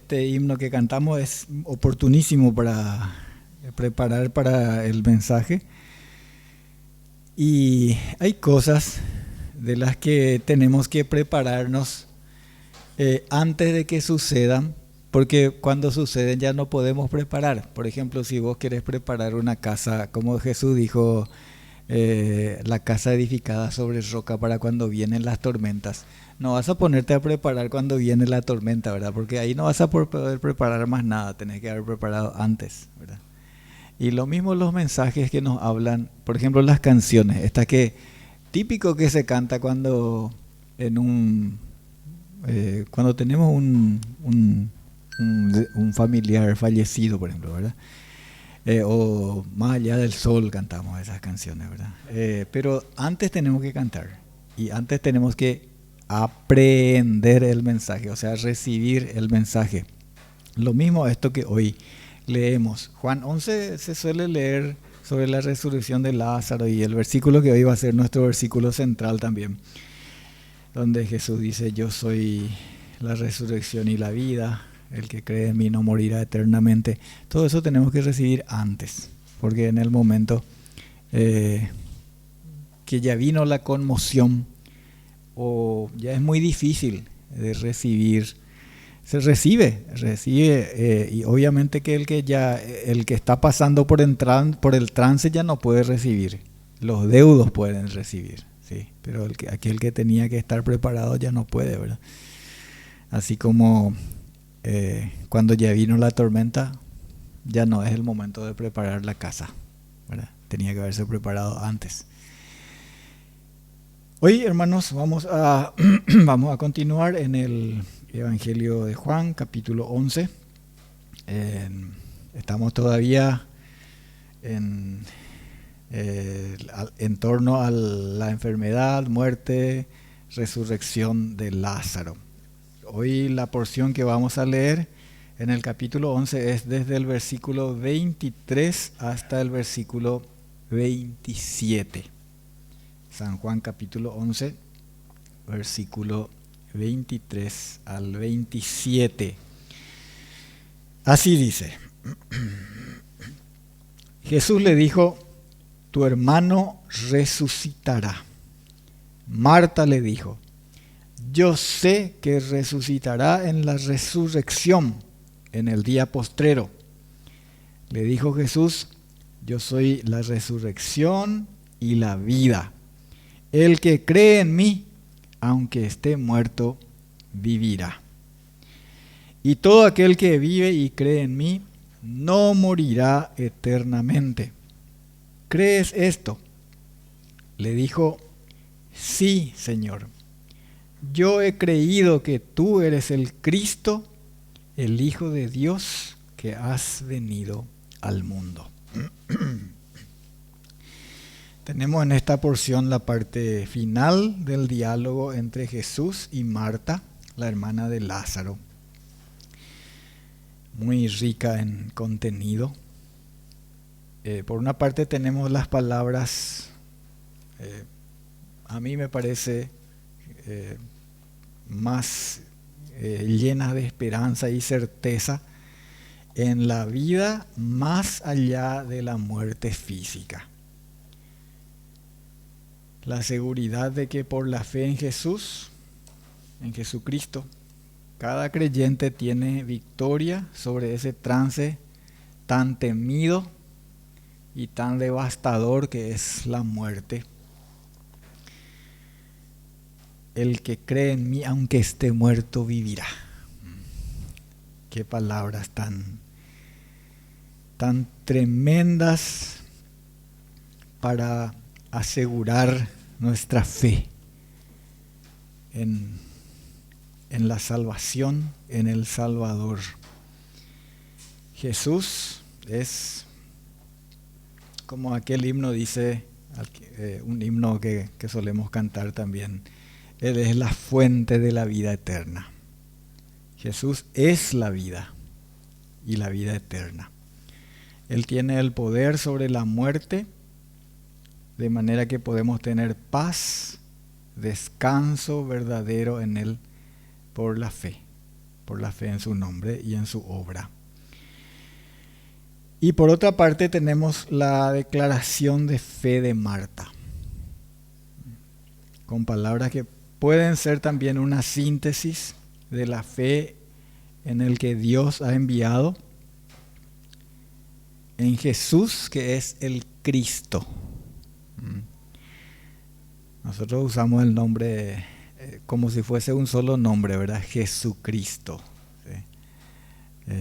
este himno que cantamos es oportunísimo para preparar para el mensaje. Y hay cosas de las que tenemos que prepararnos antes de que sucedan, porque cuando suceden ya no podemos preparar. Por ejemplo, si vos querés preparar una casa, como Jesús dijo, la casa edificada sobre roca para cuando vienen las tormentas. No vas a ponerte a preparar cuando viene la tormenta, ¿verdad? Porque ahí no vas a poder preparar más nada, tenés que haber preparado antes, ¿verdad? Y lo mismo los mensajes que nos hablan, por ejemplo, las canciones, esta que típico que se canta cuando en cuando tenemos un familiar fallecido, por ejemplo, ¿verdad? O Más allá del sol cantamos esas canciones, ¿verdad? Pero antes tenemos que cantar y antes tenemos que aprender el mensaje, o sea, recibir el mensaje. Lo mismo esto que hoy leemos. Juan 11 se suele leer sobre la resurrección de Lázaro y el versículo que hoy va a ser nuestro versículo central también, donde Jesús dice: yo soy la resurrección y la vida, el que cree en mí no morirá eternamente. Todo eso tenemos que recibir antes, porque en el momento que ya vino la conmoción o ya es muy difícil de recibir, se recibe, y obviamente que el que está pasando por el trance ya no puede recibir, los deudos pueden recibir, sí, pero aquel que tenía que estar preparado ya no puede, ¿verdad? Así como cuando ya vino la tormenta, ya no es el momento de preparar la casa, ¿verdad? Tenía que haberse preparado antes. Hoy, hermanos, vamos a continuar en el Evangelio de Juan, capítulo 11. Estamos todavía en torno a la enfermedad, muerte, resurrección de Lázaro. Hoy la porción que vamos a leer en el capítulo 11 es desde el versículo 23 hasta el versículo 27. San Juan capítulo 11, versículo 23 al 27. Así dice: Jesús le dijo: tu hermano resucitará. Marta le dijo: yo sé que resucitará en la resurrección, en el día postrero. Le dijo Jesús: yo soy la resurrección y la vida. El que cree en mí, aunque esté muerto, vivirá. Y todo aquel que vive y cree en mí, no morirá eternamente. ¿Crees esto? Le dijo: sí, Señor. Yo he creído que tú eres el Cristo, el Hijo de Dios, que has venido al mundo. Tenemos en esta porción la parte final del diálogo entre Jesús y Marta, la hermana de Lázaro. Muy rica en contenido. Por una parte tenemos las palabras, a mí me parece más llenas de esperanza y certeza en la vida más allá de la muerte física. La seguridad de que por la fe en Jesús, en Jesucristo, cada creyente tiene victoria sobre ese trance tan temido y tan devastador que es la muerte. El que cree en mí, aunque esté muerto, vivirá. Qué palabras tan tremendas para asegurar nuestra fe en la salvación, en el Salvador. Jesús es, como aquel himno dice, un himno que solemos cantar también: Él es la fuente de la vida eterna. Jesús es la vida y la vida eterna. Él tiene el poder sobre la muerte, de manera que podemos tener paz, descanso verdadero en Él por la fe. por la fe en su nombre y en su obra. Y por otra parte tenemos la declaración de fe de Marta, con palabras que pueden ser también una síntesis de la fe en el que Dios ha enviado en Jesús, que es el Cristo. Nosotros usamos el nombre como si fuese un solo nombre, ¿verdad? Jesucristo. ¿Sí?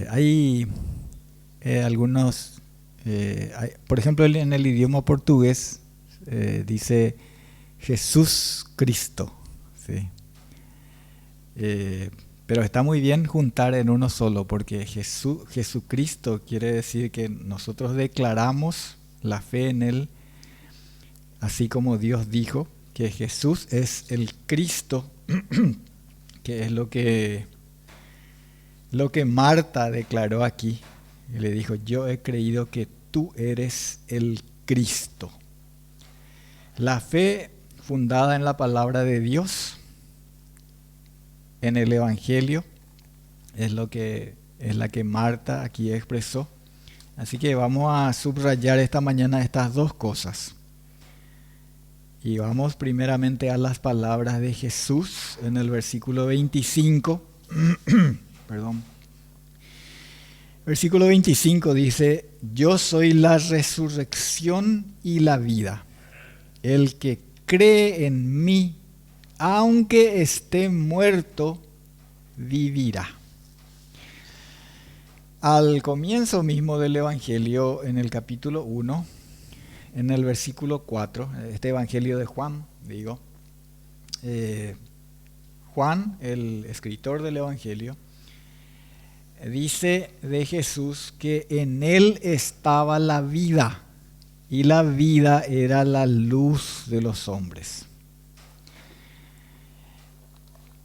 Hay algunos, por ejemplo, en el idioma portugués dice Jesús Cristo. ¿Sí? Pero está muy bien juntar en uno solo, porque Jesucristo quiere decir que nosotros declaramos la fe en Él, así como Dios dijo que Jesús es el Cristo, que es lo que Marta declaró aquí. Y le dijo: yo he creído que tú eres el Cristo. La fe fundada en la palabra de Dios, en el Evangelio, es la que Marta aquí expresó. Así que vamos a subrayar esta mañana estas dos cosas. Y vamos primeramente a las palabras de Jesús en el versículo 25. Perdón. Versículo 25 dice: yo soy la resurrección y la vida. El que cree en mí, aunque esté muerto, vivirá. Al comienzo mismo del Evangelio, en el capítulo 1, en el versículo 4, este Evangelio de Juan, Juan, el escritor del Evangelio, dice de Jesús que en él estaba la vida, y la vida era la luz de los hombres.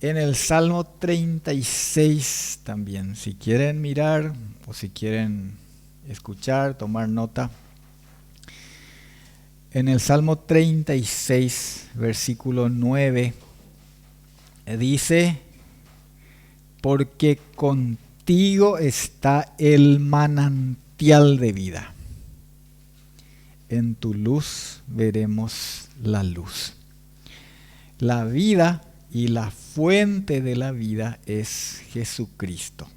En el Salmo 36 también, si quieren mirar o si quieren escuchar, tomar nota. En el Salmo 36, versículo 9, dice: porque contigo está el manantial de vida. En tu luz veremos la luz. La vida y la fuente de la vida es Jesucristo.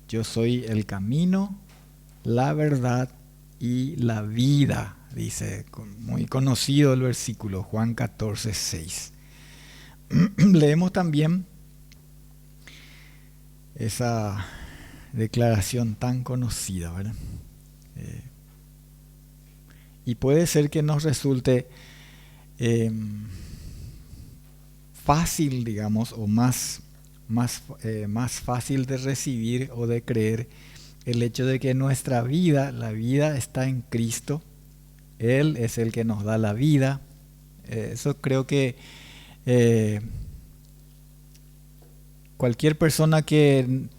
Yo soy el camino, la verdad y la vida, dice, muy conocido el versículo, Juan 14, 6. Leemos también esa declaración tan conocida, ¿verdad? Y puede ser que nos resulte fácil, digamos, o más fácil de recibir o de creer el hecho de que nuestra vida, la vida está en Cristo. Él es el que nos da la vida. Eso creo que cualquier persona que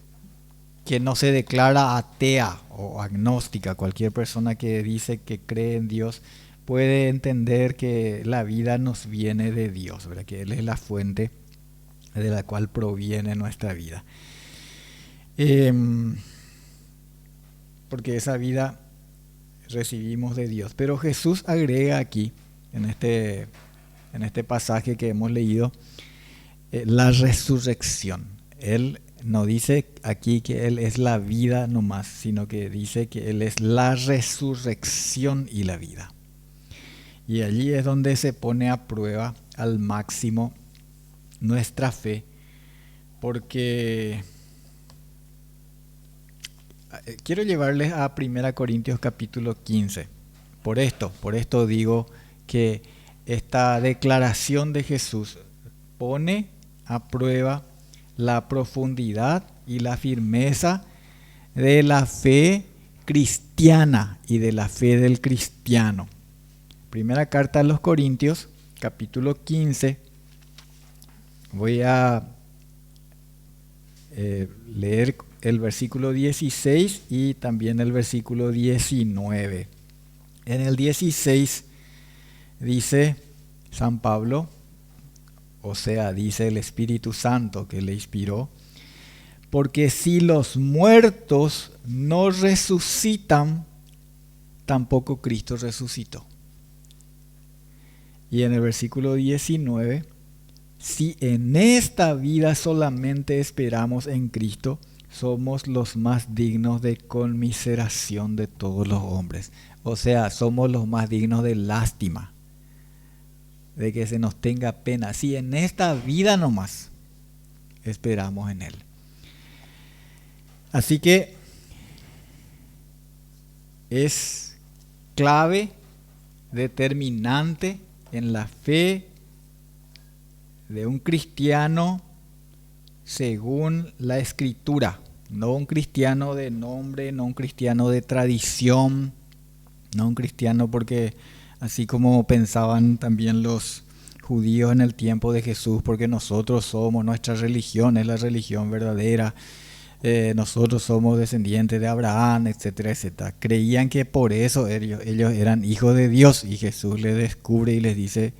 no se declara atea o agnóstica, cualquier persona que dice que cree en Dios, puede entender que la vida nos viene de Dios, ¿verdad? Que Él es la fuente de la cual proviene nuestra vida. Porque esa vida recibimos de Dios. Pero Jesús agrega aquí, en este pasaje que hemos leído, la resurrección. Él no dice aquí que Él es la vida nomás, sino que dice que Él es la resurrección y la vida. Y allí es donde se pone a prueba al máximo nuestra fe, porque quiero llevarles a 1 Corintios capítulo 15. Por esto digo que esta declaración de Jesús pone a prueba la profundidad y la firmeza de la fe cristiana y de la fe del cristiano. Primera carta a los Corintios, capítulo 15. Voy a leer el versículo 16 y también el versículo 19. En el 16 dice San Pablo: o sea, dice el Espíritu Santo que le inspiró, porque si los muertos no resucitan, tampoco Cristo resucitó. Y en el versículo 19, si en esta vida solamente esperamos en Cristo, somos los más dignos de conmiseración de todos los hombres. O sea, somos los más dignos de lástima, de que se nos tenga pena. Si en esta vida nomás esperamos en Él. Así que es clave, determinante en la fe de un cristiano según la Escritura. No un cristiano de nombre, no un cristiano de tradición, no un cristiano porque así como pensaban también los judíos en el tiempo de Jesús, porque nosotros somos, nuestra religión es la religión verdadera, nosotros somos descendientes de Abraham, etcétera, etcétera. Creían que por eso ellos eran hijos de Dios, y Jesús les descubre y les dice: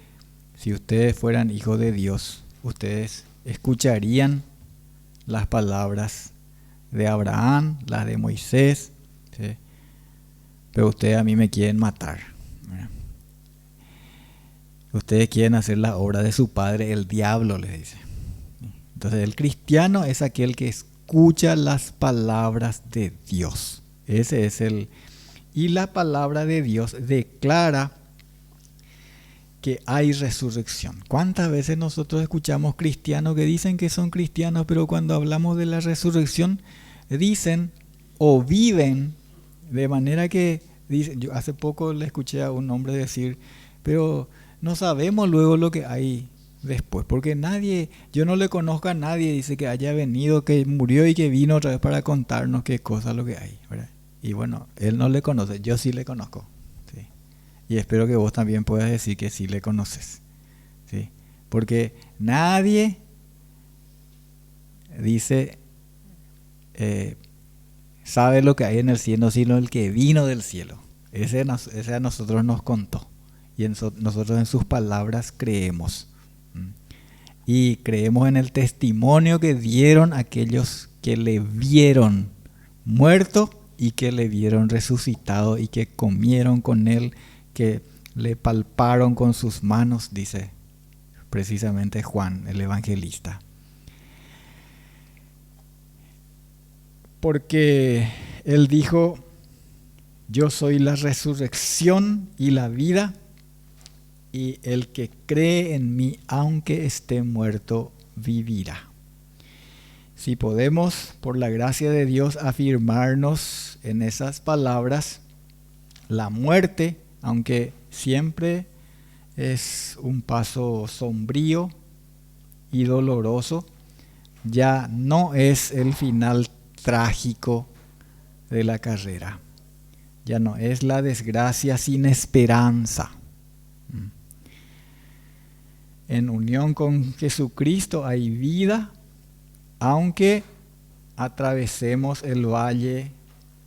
si ustedes fueran hijos de Dios, ustedes escucharían las palabras de Abraham, las de Moisés, ¿sí? Pero ustedes a mí me quieren matar, ¿verdad? Ustedes quieren hacer la obra de su padre, el diablo, les dice. Entonces el cristiano es aquel que escucha las palabras de Dios. Ese es el... Y la palabra de Dios declara que hay resurrección. ¿Cuántas veces nosotros escuchamos cristianos que dicen que son cristianos, pero cuando hablamos de la resurrección dicen o viven de manera que dicen? Yo hace poco le escuché a un hombre decir: pero no sabemos luego lo que hay después, porque nadie, yo no le conozco a nadie, dice, que haya venido, que murió y que vino otra vez para contarnos qué cosa lo que hay, ¿verdad? Y bueno, él no le conoce, yo sí le conozco, ¿sí? Y espero que vos también puedas decir que sí le conoces, ¿sí? Porque nadie dice sabe lo que hay en el cielo, sino el que vino del cielo. Ese a nosotros nos contó. Y nosotros en sus palabras creemos. Y creemos en el testimonio que dieron aquellos que le vieron muerto y que le vieron resucitado y que comieron con él, que le palparon con sus manos, dice precisamente Juan, el evangelista. Porque él dijo: yo soy la resurrección y la vida, y el que cree en mí, aunque esté muerto, vivirá. Si podemos, por la gracia de Dios, afirmarnos en esas palabras, la muerte, aunque siempre es un paso sombrío y doloroso, ya no es el final trágico de la carrera. Ya no es la desgracia sin esperanza. En unión con Jesucristo hay vida, aunque atravesemos el valle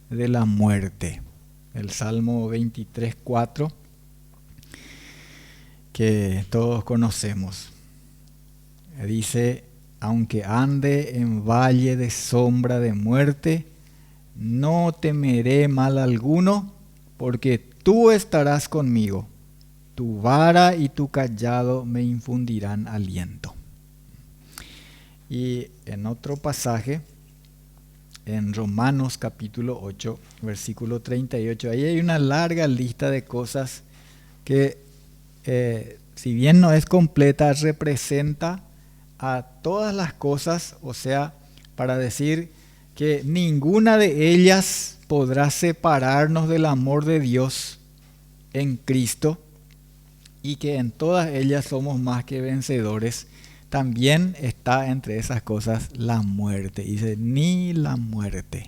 de la muerte. El Salmo 23:4, que todos conocemos, dice: aunque ande en valle de sombra de muerte, no temeré mal alguno, porque tú estarás conmigo. Tu vara y tu cayado me infundirán aliento. Y en otro pasaje, en Romanos capítulo 8, versículo 38, ahí hay una larga lista de cosas que, si bien no es completa, representa a todas las cosas, o sea, para decir que ninguna de ellas podrá separarnos del amor de Dios en Cristo, y que en todas ellas somos más que vencedores. También está entre esas cosas la muerte. Dice: ni la muerte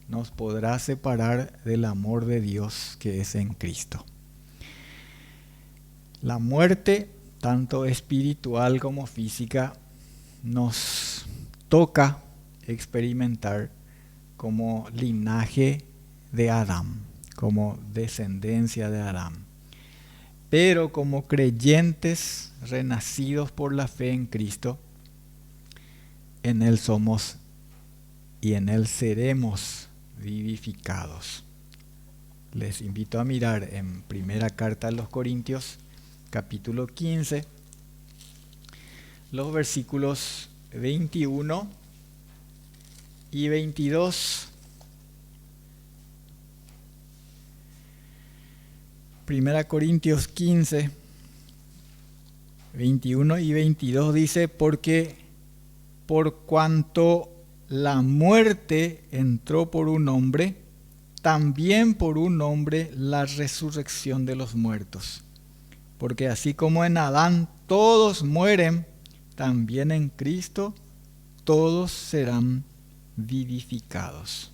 nos podrá separar del amor de Dios que es en Cristo. La muerte, tanto espiritual como física, nos toca experimentar como linaje de Adán, como descendencia de Adán. pero como creyentes renacidos por la fe en Cristo, en Él somos y en Él seremos vivificados. Les invito a mirar en primera carta a los Corintios, capítulo 15, los versículos 21 y 22. Primera Corintios 15, 21 y 22 dice: porque por cuanto la muerte entró por un hombre, también por un hombre la resurrección de los muertos. Porque así como en Adán todos mueren, también en Cristo todos serán vivificados.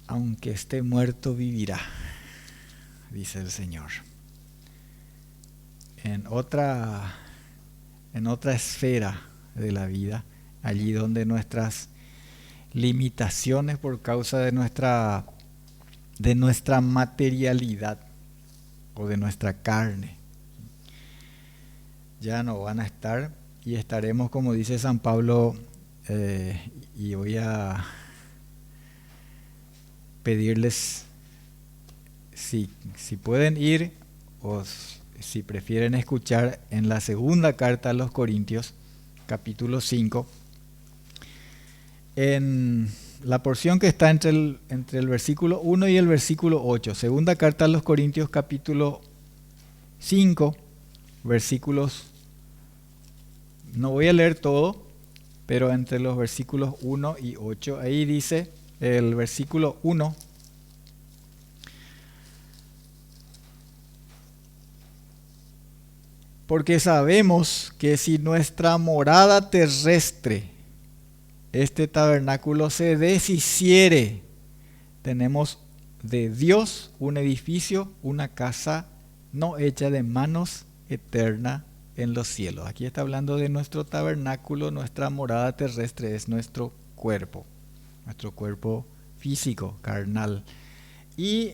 Aunque esté muerto, vivirá, dice el Señor. En otra esfera de la vida, allí donde nuestras limitaciones por causa de nuestra materialidad o de nuestra carne ya no van a estar, y estaremos, como dice San Pablo, y voy a pedirles si pueden ir o si prefieren escuchar en la segunda carta a los Corintios, capítulo 5, en la porción que está entre el versículo 1 y el versículo 8. Segunda carta a los Corintios, capítulo 5, versículos, no voy a leer todo, pero entre los versículos 1 y 8, ahí dice el versículo 1: porque sabemos que si nuestra morada terrestre, este tabernáculo, se deshiciere, tenemos de Dios un edificio, una casa no hecha de manos, eterna en los cielos. Aquí está hablando de nuestro tabernáculo. Nuestra morada terrestre es nuestro cuerpo físico, carnal. Y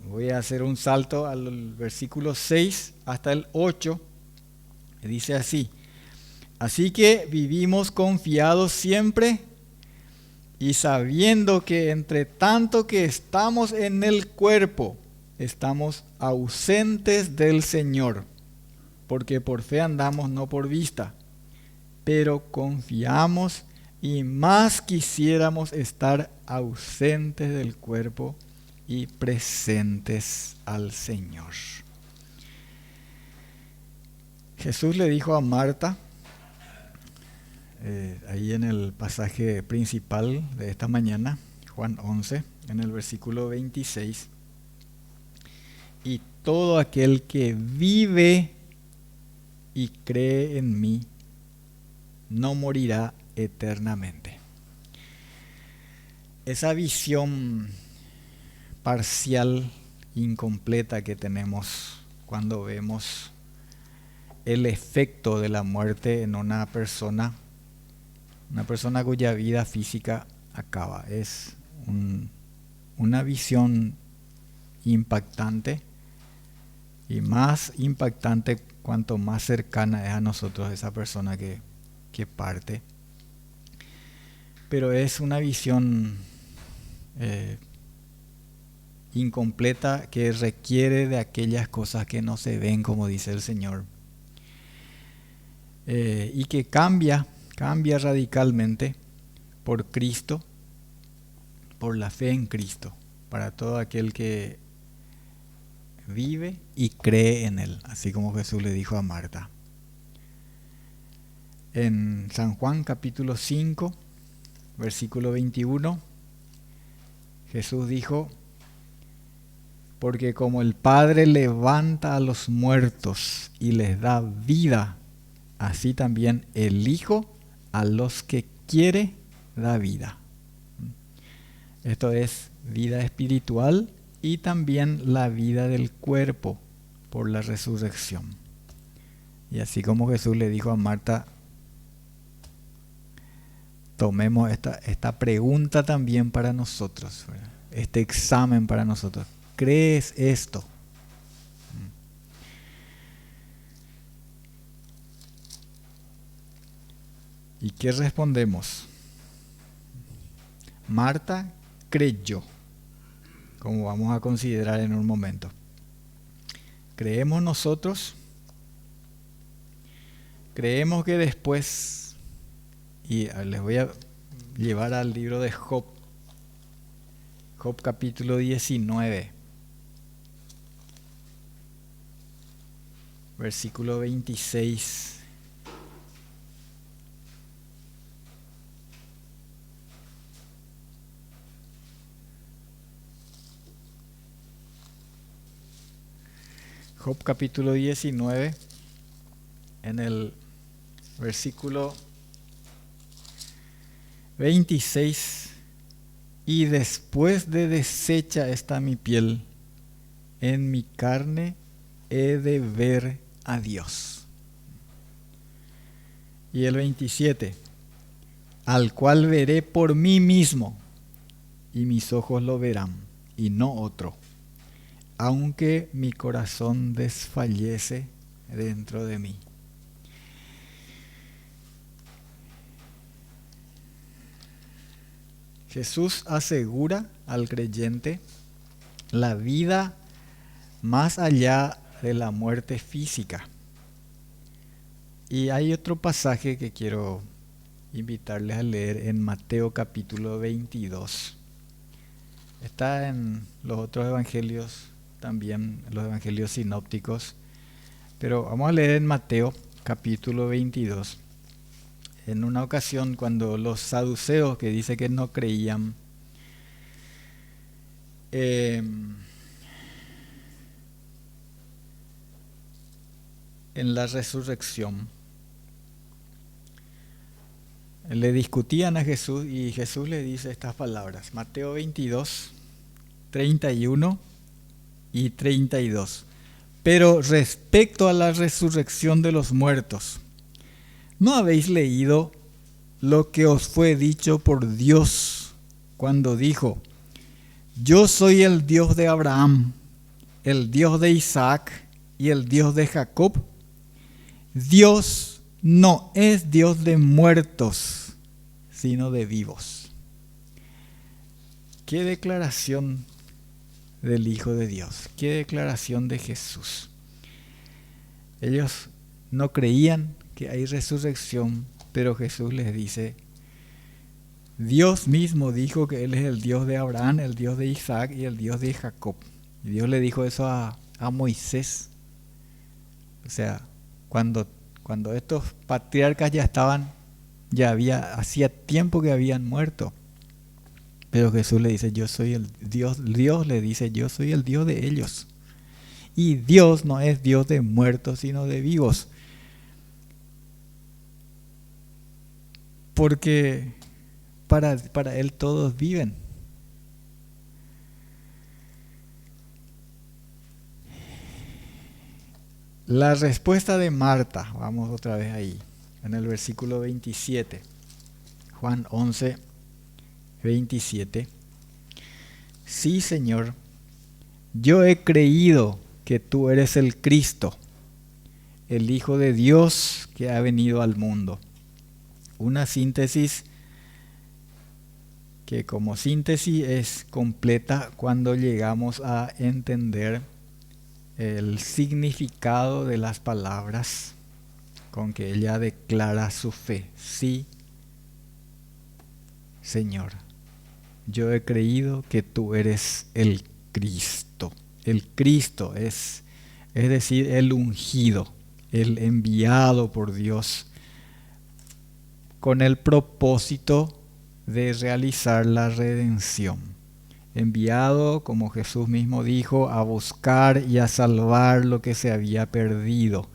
voy a hacer un salto al versículo 6 hasta el 8. Dice así: así que vivimos confiados siempre, y sabiendo que entre tanto que estamos en el cuerpo, estamos ausentes del Señor, porque por fe andamos, no por vista. Pero confiamos, y más quisiéramos estar ausentes del cuerpo y presentes al Señor. Jesús le dijo a Marta, ahí en el pasaje principal de esta mañana, Juan 11, en el versículo 26: y todo aquel que vive y cree en mí no morirá eternamente. Esa visión parcial, incompleta que tenemos cuando vemos el efecto de la muerte en una persona cuya vida física acaba, es una visión impactante, y más impactante cuanto más cercana es a nosotros esa persona que parte. Pero es una visión incompleta, que requiere de aquellas cosas que no se ven, como dice el Señor, y que cambia radicalmente por Cristo, por la fe en Cristo, para todo aquel que vive y cree en Él, así como Jesús le dijo a Marta. En San Juan capítulo 5, versículo 21, Jesús dijo: porque como el Padre levanta a los muertos y les da vida, así también el Hijo a los que quiere da vida. Esto es vida espiritual y también la vida del cuerpo por la resurrección. Y así como Jesús le dijo a Marta, tomemos esta pregunta también para nosotros, ¿verdad? Este examen para nosotros. ¿Crees esto? ¿Y qué respondemos? Marta creyó, como vamos a considerar en un momento. ¿Creemos nosotros? Creemos que después, y les voy a llevar al libro de Job, Job capítulo 19, versículo 26. Job capítulo 19, en el versículo 26, y después de deshecha está mi piel, en mi carne he de ver a Dios. Y el 27, al cual veré por mí mismo, y mis ojos lo verán, y no otro, aunque mi corazón desfallece dentro de mí. Jesús asegura al creyente la vida más allá de la muerte física. Y hay otro pasaje que quiero invitarles a leer en Mateo capítulo 22. Está en los otros evangelios también, los evangelios sinópticos, pero vamos a leer en Mateo capítulo 22. En una ocasión, cuando los saduceos, que dice que no creían en la resurrección, le discutían a Jesús, y Jesús le dice estas palabras, Mateo 22, 31 y 32. Pero respecto a la resurrección de los muertos, ¿no habéis leído lo que os fue dicho por Dios cuando dijo: yo soy el Dios de Abraham, el Dios de Isaac y el Dios de Jacob? Dios no es Dios de muertos, sino de vivos. Qué declaración del Hijo de Dios, qué declaración de Jesús. Ellos no creían que hay resurrección, pero Jesús les dice, Dios mismo dijo que Él es el Dios de Abraham, el Dios de Isaac y el Dios de Jacob. Y Dios le dijo eso a Moisés. O sea, cuando estos patriarcas ya estaban, hacía tiempo que habían muerto. Pero Jesús le dice, yo soy el Dios. Dios le dice, yo soy el Dios de ellos. Y Dios no es Dios de muertos, sino de vivos. Porque para Él todos viven. La respuesta de Marta, vamos otra vez ahí, en el versículo 27, Juan 11, 27. Sí, Señor, yo he creído que tú eres el Cristo, el Hijo de Dios que ha venido al mundo. Una síntesis que como síntesis es completa cuando llegamos a entender el significado de las palabras con que ella declara su fe. Sí, Señor, yo he creído que tú eres el Cristo. El Cristo es decir, el ungido, el enviado por Dios con el propósito de realizar la redención. Enviado, como Jesús mismo dijo, a buscar y a salvar lo que se había perdido,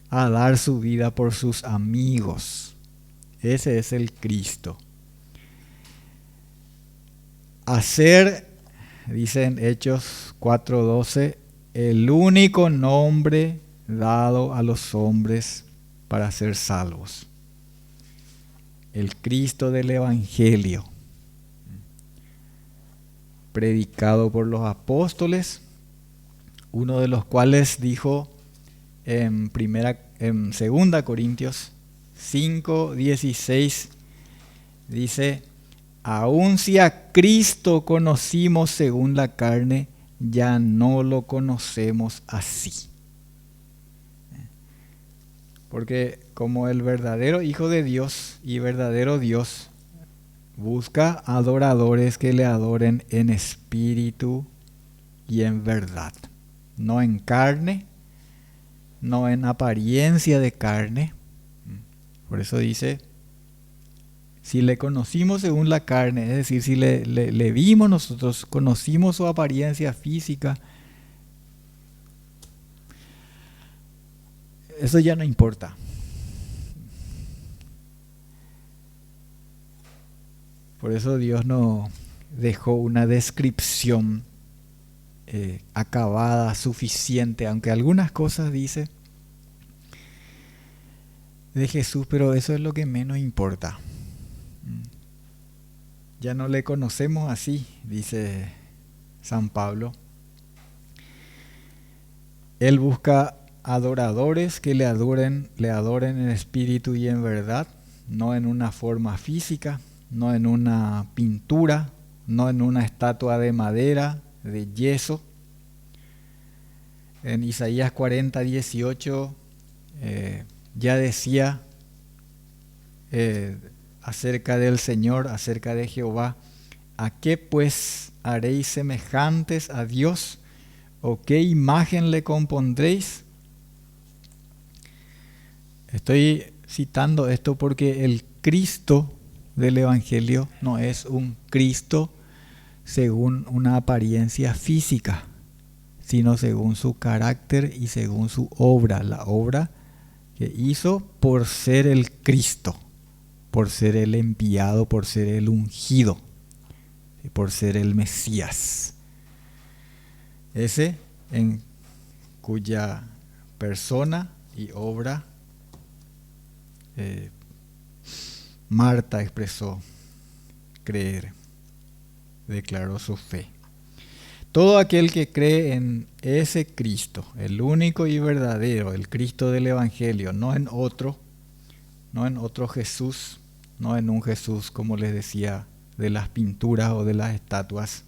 a dar su vida por sus amigos. Ese es el Cristo. Hacer, dicen Hechos 4:12, el único nombre dado a los hombres para ser salvos. El Cristo del Evangelio, predicado por los apóstoles, uno de los cuales dijo en 2 Corintios 5:16 dice: aun si a Cristo conocimos según la carne, ya no lo conocemos así. Porque como el verdadero Hijo de Dios y verdadero Dios busca adoradores que le adoren en espíritu y en verdad, no en carne, no en apariencia de carne. Por eso dice, si le conocimos según la carne, es decir, si le vimos nosotros, conocimos su apariencia física, eso ya no importa. Por eso Dios no dejó una descripción acabada, suficiente, aunque algunas cosas dice de Jesús, pero eso es lo que menos importa. Ya no le conocemos así, dice San Pablo. Él busca adoradores que le adoren en espíritu y en verdad, no en una forma física, no en una pintura, no en una estatua de madera, de yeso. En Isaías 40:18 ya decía acerca del Señor, acerca de Jehová: ¿a qué pues haréis semejantes a Dios? ¿O qué imagen le compondréis? Estoy citando esto porque el Cristo del Evangelio no es un Cristo según una apariencia física, sino según su carácter y según su obra, la obra que hizo por ser el Cristo, por ser el enviado, por ser el ungido, y por ser el Mesías. Ese en cuya persona y obra Marta expresó creer, declaró su fe. Todo aquel que cree en ese Cristo, el único y verdadero, el Cristo del Evangelio, no en otro Jesús, no en un Jesús, como les decía, de las pinturas o de las estatuas.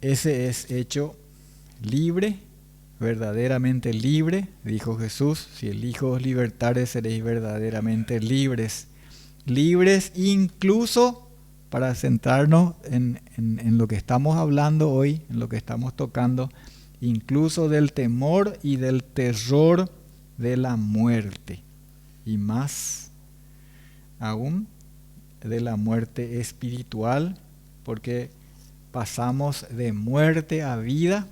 Ese es hecho libre, verdaderamente libre, dijo Jesús: si el Hijo os libertare, seréis verdaderamente libres. Libres incluso, para centrarnos en lo que estamos hablando hoy, en lo que estamos tocando, incluso del temor y del terror de la muerte, y más aún de la muerte espiritual, porque pasamos de muerte a vida,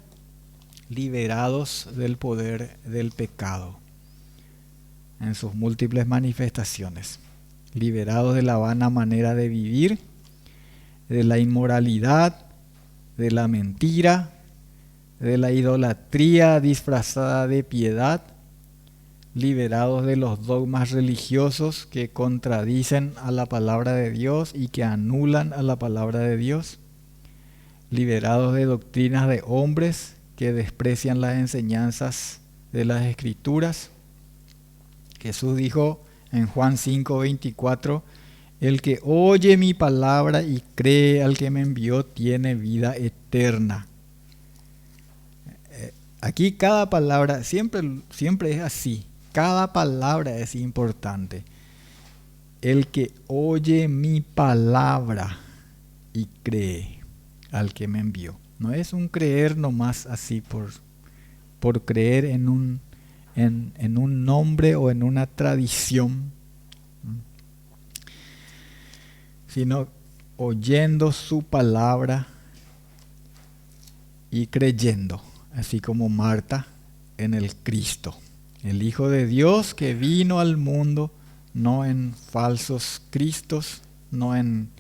liberados del poder del pecado en sus múltiples manifestaciones, liberados de la vana manera de vivir, de la inmoralidad, de la mentira, de la idolatría disfrazada de piedad, liberados de los dogmas religiosos que contradicen a la palabra de Dios y que anulan a la palabra de Dios, liberados de doctrinas de hombres que desprecian las enseñanzas de las Escrituras. Jesús dijo en Juan 5:24: el que oye mi palabra y cree al que me envió tiene vida eterna. Aquí cada palabra, siempre es así, cada palabra es importante. El que oye mi palabra y cree al que me envió. No es un creer nomás así por creer en un nombre o en una tradición, sino oyendo su palabra y creyendo, así como Marta, en el Cristo, el Hijo de Dios que vino al mundo no en falsos cristos, no en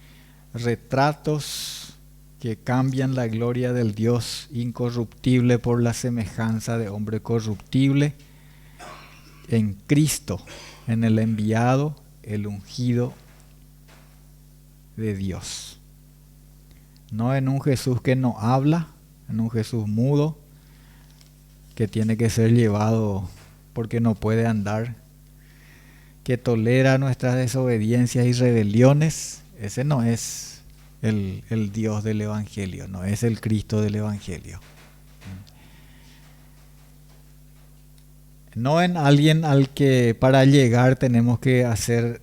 retratos que cambian la gloria del Dios incorruptible por la semejanza de hombre corruptible, en Cristo, en el enviado, el ungido de Dios. No en un Jesús que no habla, en un Jesús mudo, que tiene que ser llevado porque no puede andar, que tolera nuestras desobediencias y rebeliones, ese no es el Dios del Evangelio, no es el Cristo del Evangelio. No en alguien al que para llegar tenemos que hacer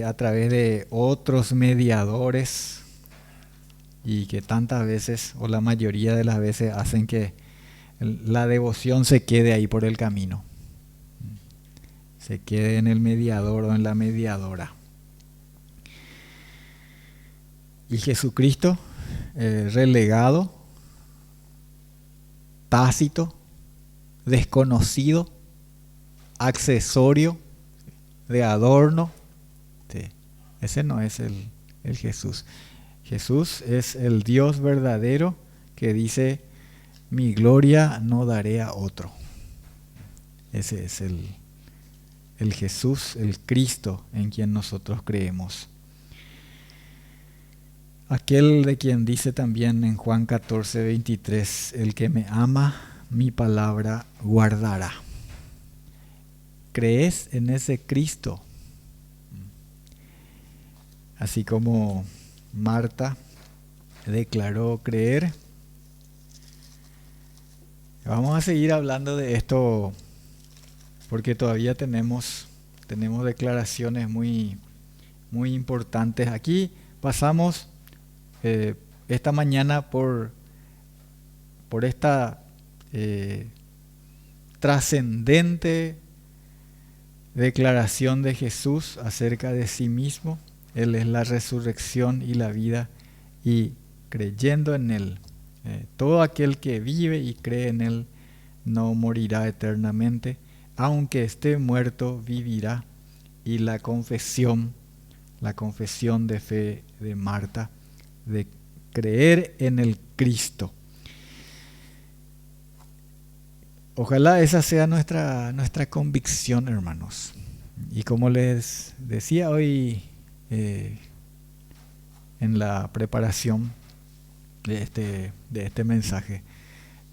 a través de otros mediadores y que tantas veces o la mayoría de las veces hacen que la devoción se quede ahí por el camino, se quede en el mediador o en la mediadora. Y Jesucristo, relegado, tácito, desconocido, accesorio, de adorno. Sí, ese no es el Jesús. Jesús es el Dios verdadero que dice, mi gloria no daré a otro. Ese es el Jesús, el Cristo en quien nosotros creemos. Aquel de quien dice también en Juan 14:23, el que me ama, mi palabra guardará. ¿Crees en ese Cristo? Así como Marta declaró creer. Vamos a seguir hablando de esto porque todavía tenemos declaraciones muy, muy importantes. Aquí pasamos esta mañana por esta trascendente declaración de Jesús acerca de sí mismo. Él es la resurrección y la vida, y creyendo en Él, todo aquel que vive y cree en Él no morirá eternamente, aunque esté muerto vivirá. Y la confesión de fe de Marta, de creer en el Cristo. Ojalá esa sea nuestra convicción, hermanos. Y como les decía hoy en la preparación de este mensaje,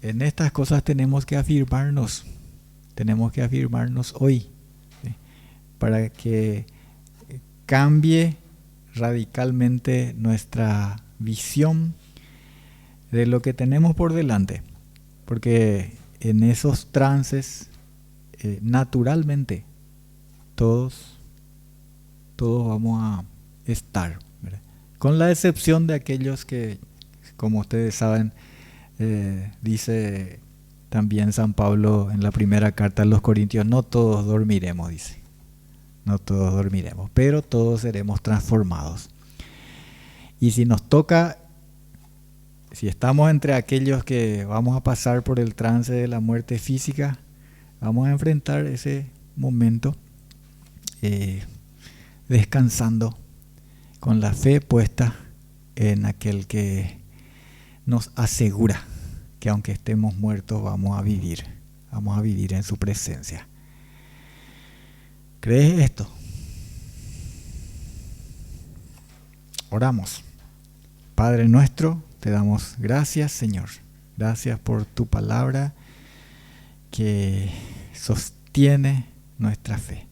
en estas cosas tenemos que afirmarnos hoy, ¿sí? Para que cambie radicalmente nuestra visión de lo que tenemos por delante, porque en esos trances naturalmente todos vamos a estar, ¿verdad? Con la excepción de aquellos que, como ustedes saben, dice también San Pablo en la primera carta a los Corintios, no todos dormiremos, dice. No todos dormiremos, pero todos seremos transformados. Y si nos toca, si estamos entre aquellos que vamos a pasar por el trance de la muerte física, vamos a enfrentar ese momento descansando con la fe puesta en aquel que nos asegura que aunque estemos muertos vamos a vivir en su presencia. ¿Crees esto? Oramos. Padre nuestro, te damos gracias, Señor. Gracias por tu palabra que sostiene nuestra fe,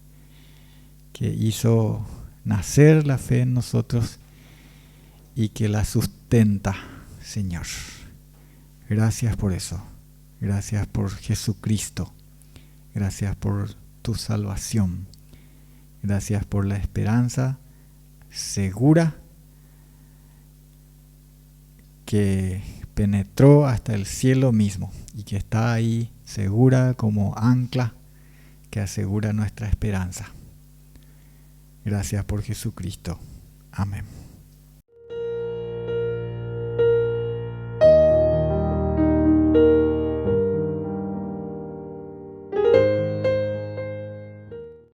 que hizo nacer la fe en nosotros y que la sustenta, Señor. Gracias por eso. Gracias por Jesucristo. Gracias por tu salvación. Gracias por la esperanza segura que penetró hasta el cielo mismo y que está ahí segura como ancla que asegura nuestra esperanza. Gracias por Jesucristo. Amén.